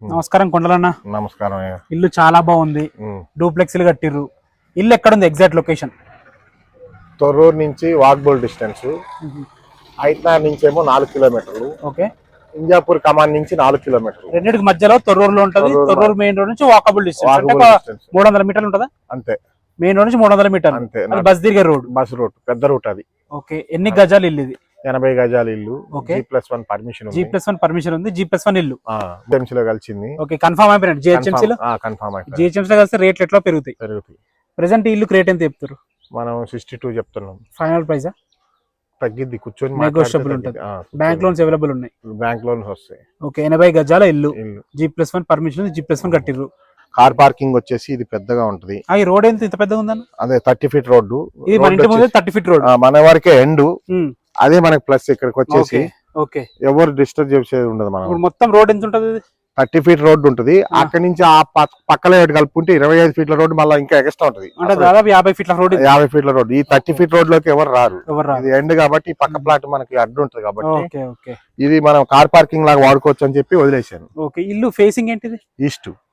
నమస్కారం కొండలన్న. నమస్కారం. ఇల్లు చాలా బాగుంది, డూప్లెక్స్లు కట్టిర్రు. ఇల్లు ఎక్కడ ఉంది? ఎగ్జాక్ట్ లొకేషన్ తొర్రూరు నుంచి వాక్బుల్ డిస్టెన్స్, ఐట్నార్ నుంచి ఏమో 4 కిలోమీటర్లు, ఓకే. ఇంజాపూర్ కమాన్ నుంచి 4 కిలోమీటర్లు. రెండింటికి మధ్యలో తొర్రూరులో ఉంటది. తొర్రూరు మెయిన్ రోడ్ నుంచి వాకబుల్ డిస్టెన్స్, అంటే 300 మీటర్లు ఉంటుందా? అంతే. మెయిన్ రోడ్ నుంచి 300 మీటర్లు అంతే. బస్ దిగే రోడ్, బస్ రూట్, పెద్ద రూట్ అది. ఓకే. ఎన్ని గజాలు ఇల్లు ఇది? 80 గజాల ఇల్లు. G+1 పర్మిషన్ ఉంది. G+1 పర్మిషన్ ఉంది. G+1 ఇల్లు జిహెచ్ఎంసీ లో కలిసింది. ఓకే, కన్ఫర్మ్ అయిపోయినట్టు. జిహెచ్ఎంసీ లో జిహెచ్ఎంసీ లో కలిస్తే రేట్లు ఎట్లా పెరుగుతాయి? ప్రెసెంట్ ఇల్లు రేట్ ఎంత చెప్తారు? మనం 62 చెప్తున్నాం. ఫైనల్ ప్రైస్ తగ్గిద్ది, కూర్చొని నెగోషియబుల్ ఉంటుంది. బ్యాంక్ లోన్స్ అవైలబుల్ ఉన్నాయి. బ్యాంక్ లోన్స్ వస్తాయి. ఓకే. 80 గజాల ఇల్లు, G+1 పర్మిషన్ ఉంది. G+1 కట్టిర్రు. కార్ పార్కింగ్ వచ్చేసి ఇది పెద్దగా ఉంటది. ఈ రోడ్ ఇంత పెద్దగా ఉందన్న? అదే 30 ఫీట్ రోడ్డు. ఇది మన ఇంటి ముందు 30 ఫీట్ రోడ్, మన వరకే ఎండ్. అదే మనకి ప్లస్ ఇక్కడికి వచ్చేసి ఎవరు డిస్టర్బ్ చేసేది ఉండదు. మనం మొత్తం రోడ్ ఎంత ఉంటది? 30 ఫీట్ రోడ్డు ఉంటుంది. అక్కడి నుంచి ఆ పక్కన కలుపుకుంటే 25 ఫీట్ల రోడ్డు మళ్ళీ ఇంకా ఎక్స్ట్రా ఉంటది. దాదాపు 50 ఫీట్ల రోడ్. 50 ఫీట్ల రోడ్డు. ఈ 30 ఫీట్ రోడ్ లోకి ఎవరు రారు. ఇది ఎండ్ కాబట్టి పక్క ప్లాట్ మనకి అడ్డు ఉంటది కాబట్టి ఇది మనం కార్ పార్కింగ్ లాగా వాడుకోవచ్చు అని చెప్పి వదిలేశాను. ఓకే. ఇల్లు ఫేసింగ్ ఏంటిది?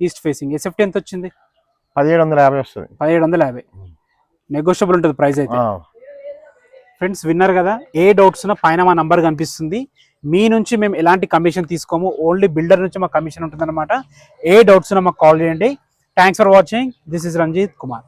East facing. ఎస్ఎఫ్టీ ఎంత వచ్చింది? 1750 వస్తుంది. 1750 నెగోషియబుల్ ఉంటుంది ప్రైస్ అయితే. ఫ్రెండ్స్ విన్నారు కదా. ఏ డౌట్స్ ఉన్నా పైన మా నంబర్ కనిపిస్తుంది. మీ నుంచి మేము ఎలాంటి కమిషన్ తీసుకోము, ఓన్లీ బిల్డర్ నుంచి మా కమిషన్ ఉంటుంది అనమాట. ఏ డౌట్స్ ఉన్నా మాకు కాల్ చేయండి. Thanks for watching. This is Ranjith Kumar.